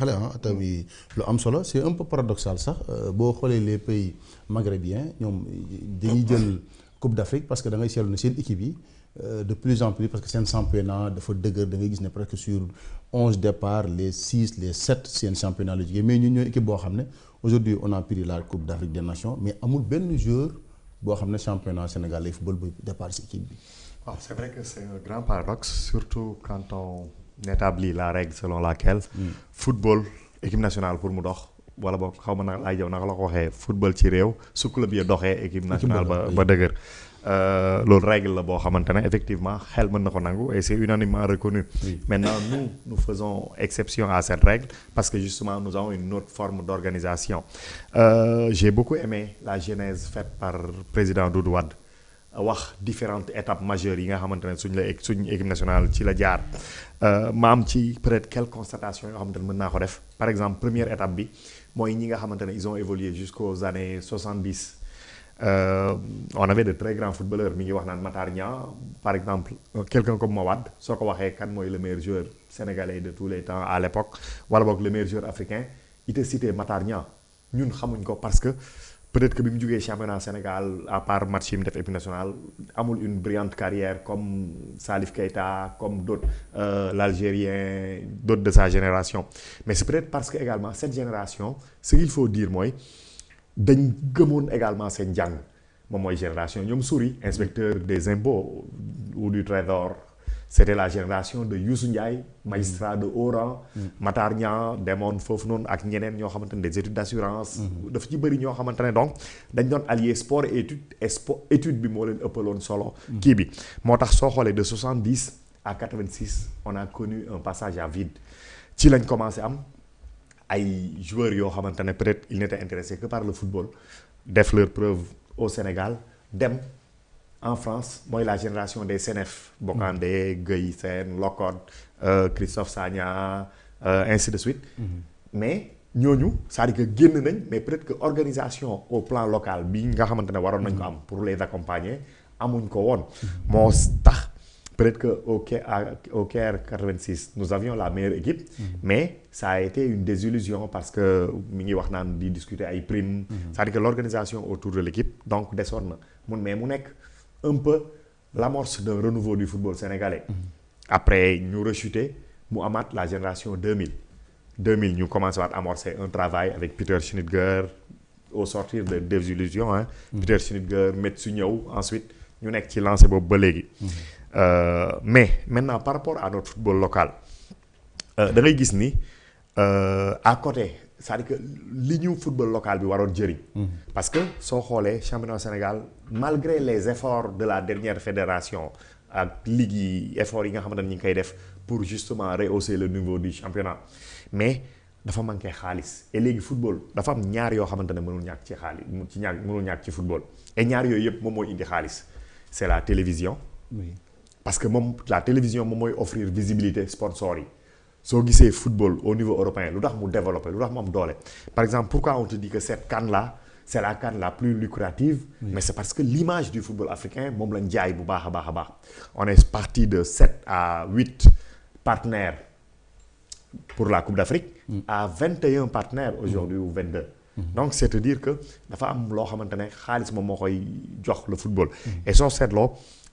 xale tamit lu am solo c'est un peu paradoxal sax boo xoolee les pays maghrébiens ñoom dañuy jël Coupe d'Afrique parce que da ngay seetlu ne seen équipe yi de plus en plus parce que seen championnat dafa dëgër da ngay gis ne presque sur 11 départs les 6 les 7 seen championnat la jógee mais ñun ñooy équipe boo xam ne aujourd'hui on a pris la Coupe d'Afrique des Nations mais amul benn joueur boo xam ne championnat Sénégal lay football ba départ si équipe bi. waaw c'est vrai que c'est un grand paradoxe surtout quand on établit la règle selon laquelle football équipe nationale pour mu dox wala boog xaw ma nag ay jaw naka la ko waxee football ci réew su club yi doxee équipe nationale ba dëgër loolu règle la boo xamante ne effectivement xel mën na ko nangu et c'est unanimement reconnu. Maintenant nous faisons exception à cette règle parce que justement nous avons une autre forme d'organisation. J'ai beaucoup aimé la genèse faite par président Doudou Wade wax différentes étapes majeures yi nga xamante ne suñ équipe nationale ci la jaar ma am ci peut-être quelques constatations yoo xamante ne mën naa ko def. Par exemple première étape bi mooy ñi nga xamante ne ils ont évolué jusqu'aux années 70. On avait de très grands footballeurs mi ngi wax naan Matar Niang par exemple quelqu'un comme Mawade soo ko waxee kan mooy le meilleur joueur sénégalais de tous les temps à l'époque wala boog le meilleur joueur africain il te cité Matar Niang ñun xamuñ ko parce que peut-être que bi mu jógee championnat Sénégal à part match yi mu def équipe nationale amul une brillante carrière comme Salif Keita comme d'autres l'Algérien d'autres de sa génération mais c'est peut-être parce que également cette génération ce qu'il faut dire mooy dañ gëmoon également seen njàng moom mooy génération ñoom Souris inspecteur des impôts ou du trésor c'était la génération de Youssou Ndiaye magistrat de haut rang Matar Niang demoon foofu noonu ak ñeneen ñoo xamante ne des études d'assurance dafa ci bëri ñoo xamante ne donc dañ doon allier sport et étude et étude bi moo leen ëppaloon solo kii bi moo tax soo xoolee de 70 à 86 on a connu un passage à vide ci lañ commencé am ay joueurs yoo xamante ne peut-être ils n'étaient intéressés que par le football def leur preuve au Sénégal dem en France mooy la génération des Senef Bokandé Gueye Sène Locotte Christophe Sagna ainsi de suite mais ñooñu c'est-à-dire que génn nañ mais peut-être que organisation au plan local bi nga xamante ne waroon nañ ko am pour les accompagner amuñ ko woon moo tax peut-être que au Caire 86 nous avions la meilleure équipe mais ça a été une désillusion parce que mi ngi wax naan di discuter ay primes c'est-à-dire que l'organisation autour de l'équipe donc desoon na mais mu nekk un peu l'amorce d'un renouveau du football sénégalais après ñu rechuté mu amaat la génération 2000 ñu commencé waat amorcer un travail avec Peter Schnittger au sortir de désillusion Peter Schnittger Metsu ñëw ensuite ñu nekk ci lancé boobu ba léegi mais maintenant par rapport à notre football local da ngay gis ni à côté c'est-à-dire que li ñu football local bi waroon jëriñ parce que soo xoolee championnat Sénégal malgré les efforts de la dernière fédération ak ligue yi efforts yi nga xamante ne ñu ngi koy def pour justement rehausser le niveau du championnat mais dafa manqué xaalis et léegi football dafa am ñaar yoo xamante ne mënul ñàkk ci xaalis mënul ñàkk ci football et ñaar yooyu yëpp moom mooy indi xaalis c'est la télévision parce que moom la télévision moom mooy offrir visibilité sponsor yi soo gisee football au niveau européen lu tax mu développé lu tax mu am doole par exemple pourquoi on te dit que cette CAN là c'est la CAN la plus lucrative mais c'est parce que l'image du football africain moom lañ jaay bu baax a baax on est parti de 7 à 8 partenaires pour la Coupe d'Afrique à 21 partenaires aujourd'hui ou 22 donc c'est à dire que dafa am loo xamante ne xaalis moom moo koy jox le football et soo seetloo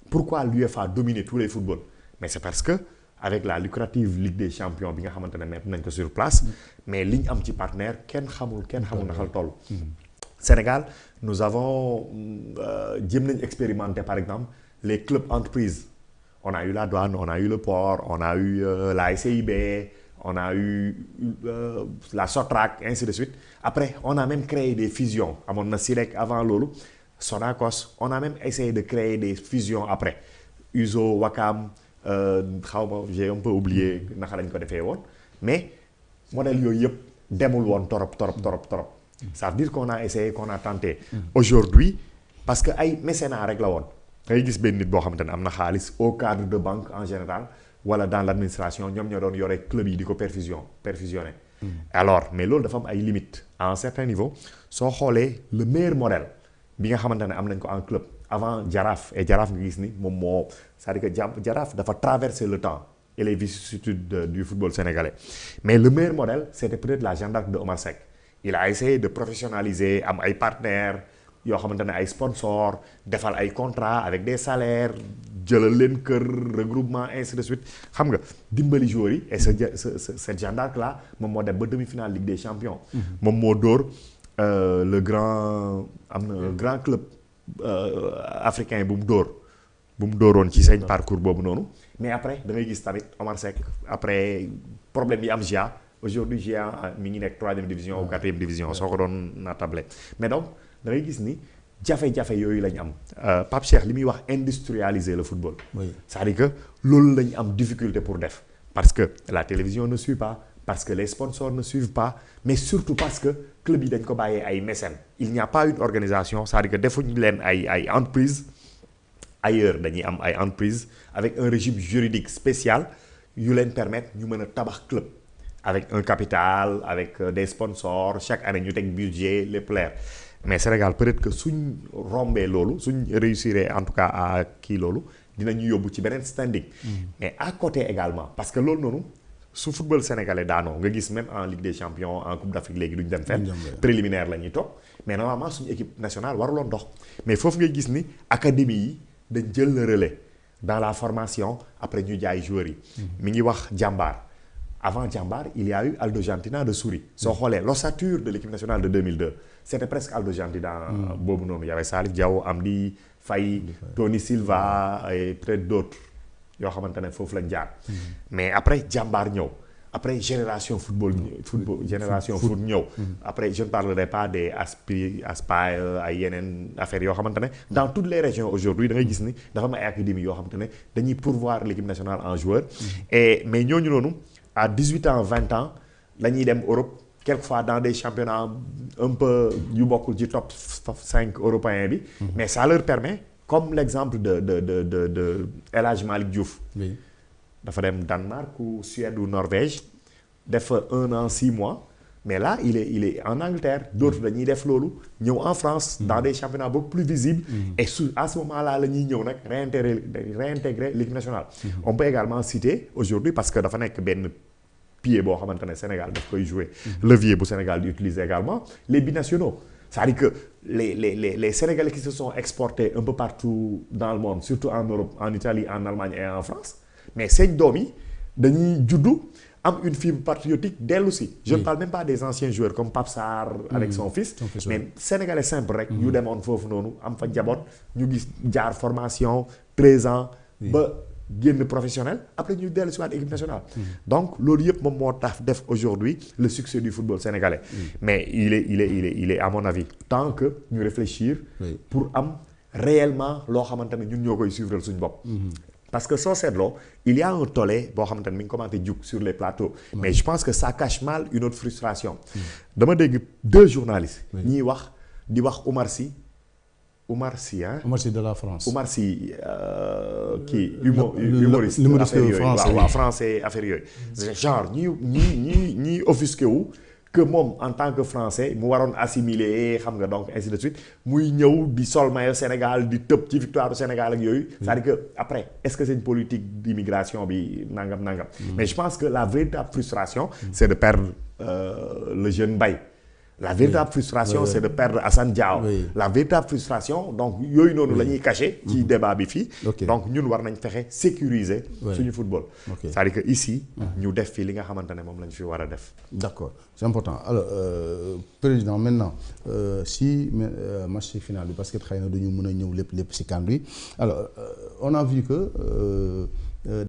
pourquoi l'UEFA a dominé tous les footballs mais c'est parce que avec la lucrative Ligue des Champions bi nga xamante ne mettre nañ ko sur place mais li ñu am ci partenaire kenn xamul naxal toll Sénégal nous avons jéem nañ expérimenter par exemple les clubs entreprises on a eu la douane on a eu le port on a eu la SCIB on a eu la Sotrac ainsi de suite après on a même créé des fusions amoon na SIREC avant loolu Sonacos on a même essayé de créer des fusions après USO Wakam xaw ma j'ai un peu oublié naka lañ ko defee woon mais modèle yooyu yëpp demul woon torop ça veut dire qu'on a essayé qu'on a tenté aujourd'hui parce que ay mécénat rek la woon ngay gis benn nit boo xamante ne am na xaalis au cadre de banque en général wala dans l'administration ñoom ñoo doon yore club yi di ko perfusionner alors mais loolu dafa am ay limites à un certain niveau soo xoolee le meilleur modèle bi nga xamante ne am nañ ko en club avant Jaraaf et Jaraaf nga gis ni moom moo c'est-à-dire que Jaraaf dafa traverser le temps et les vicissitudes du football sénégalais. Mais le meilleur modèle, c'était peut-être la Jeanne d'Arc de Omar Seck. Il a essayé de professionnaliser, am ay partenaires yoo xamante ne ay sponsors, defal ay contrats avec des salaires, jëlal leen kër, regroupement, ainsi de suite. Xam nga dimbali joueurs yi et cette Jeanne d'Arc là moom moo dem ba demi-finale Ligue des Champions. moom moo dóor le grand am na grand club africain bu mu dóoroon ci seen parcours boobu noonu. Mais après da ngay gis tamit Omar Seck après problème yi am GIA. Aujourd'hui GIA mi ngi nekk 3e division ou 4e division soo ko doon natable. Mais donc da ngay gis ni jafe-jafe yooyu la ñu am. Pape Cheikh li muy wax industrialiser le football. Oui. C'est-à-dire que loolu la ñu am difficulté pour def. Parce que la télévision ne suit pas, parce que les sponsors ne suivent pas, mais surtout parce que club yi dañ ko bàyyee ay mécènes. Il n'y a pas une organisation, c'est-à-dire que defuñu leen ay entreprises ailleurs dañuy am ay entreprises avec un régime juridique spécial yu leen permettre ñu mën a tabax club. Avec un capital, avec des sponsors, chaque année ñu teg budget lépp leer. Mais Sénégal peut-être que suñ rombee loolu suñ réussir en tout cas à kii loolu dinañu yóbbu ci beneen standing. Mais à côté également parce que loolu noonu su football sénégalais daanoo nga gis même en Ligue des Champions en Coupe d'Afrique léegi duñ dem fenn. Préliminaire la ñuy toog mais normalement suñu équipe nationale waruloon dox. Mais foofu ngay gis ni académie yi dañ jël le relais dans la formation après ñu jaay joueurs yi. mi ngi wax jàmbaar. Avant Jambar, il y a eu Aldo Gentina de Souris. Soo xoolee l'ossature de l'équipe nationale de 2002, c'était presque Aldo Gentina boobu noonu. Il y avait Salif Diao, Amdi Faye, Tony Silva et peut-être d'autres yoo xamante ne foofu lañ jaar. Mais après Jambar ñëw. Après génération football génération foot ñëw. Après je ne parlerai pas des Aspire ay yeneen affaires yoo xamante ne dans toutes les régions aujourd'hui da ngay gis ni dafa am ay académies yoo xamante ne dañuy pourvoir l'équipe nationale en joueurs. Mais ñooñu noonu. À 18 ans, 20 ans, la ñuy dem Europe, quelquefois dans des championnats un peu yu bokkul ci top 5 européens bi. Mais ça leur permet, comme l'exemple de El Hadj Malick Diouf. Oui. Dafa dem Danemark ou Suède ou Norvège, def 1 an 6 mois. Mais là, il est en Angleterre. D'autres dañuy def loolu ñëw en France dans des championnats beaucoup plus visibles. Et à ce moment-là la ñuy ñëw nag réintégrer l'équipe nationale. On peut également citer aujourd'hui parce que dafa nekk benn pied boo xamante ne Sénégal daf koy jouer levier bu Sénégal di utiliser également les binationaux. C'est-à-dire que les Sénégalais qui se sont exportés un peu partout dans le monde, surtout en Europe, en Italie, en Allemagne et en France, mais seen doom yi dañuy juddu am une fibre patriotique dellu si. Je ne parle même pas des anciens joueurs comme Pape Sarr avec son fils, mais Sénégalais simple rek yu demoon foofu noonu am fa njaboot ñu gis jaar formation 13 ans ba génn professionnel après ñu dellu si waat équipe nationale. Donc loolu yëpp moom moo tax def aujourd'hui le succès du football sénégalais. Mais il est à mon avis temps que ñu réfléchir pour am réellement loo xamante ne ñun ñoo koy suivre suñu bopp. Parce que soo seetloo il y a un tollé boo xamante ne mi ngi commencé jug sur les plateaux. Mais je pense que ça cache mal une autre frustration. Dama dégg 2 journalistes. ñiy wax di wax Oumar Sy ah. Oumar Sy de la France. Oumar Sy kii humoriste affaire yooyu waaw français affaire yooyu. genre ñi offusqué wu que moom en tant que français mu waroon assimiler xam nga donc ainsi de suite muy ñëw di sol maillot Sénégal di tëb ci victoire du Sénégal ak yooyu. c'est-à-dire que après est-ce que c'est une politique d'immigration bi nangam. Mais je pense que la véritable frustration c'est de perdre le jeune Mbaye. La véritable frustration c'est de perdre Assane Diao. La véritable frustration donc yooyu noonu la ñuy cacher ci débat bi fii. Donc ñun war nañ fexe sécuriser suñu football. C'est-à-dire que ici ñu def fi li nga xamante ne moom lañ fi war a def. D'accord, c'est important. Alors président maintenant si match final bi parce que xëy na duñu mën a ñëw lépp ci CAN bi alors on a vu que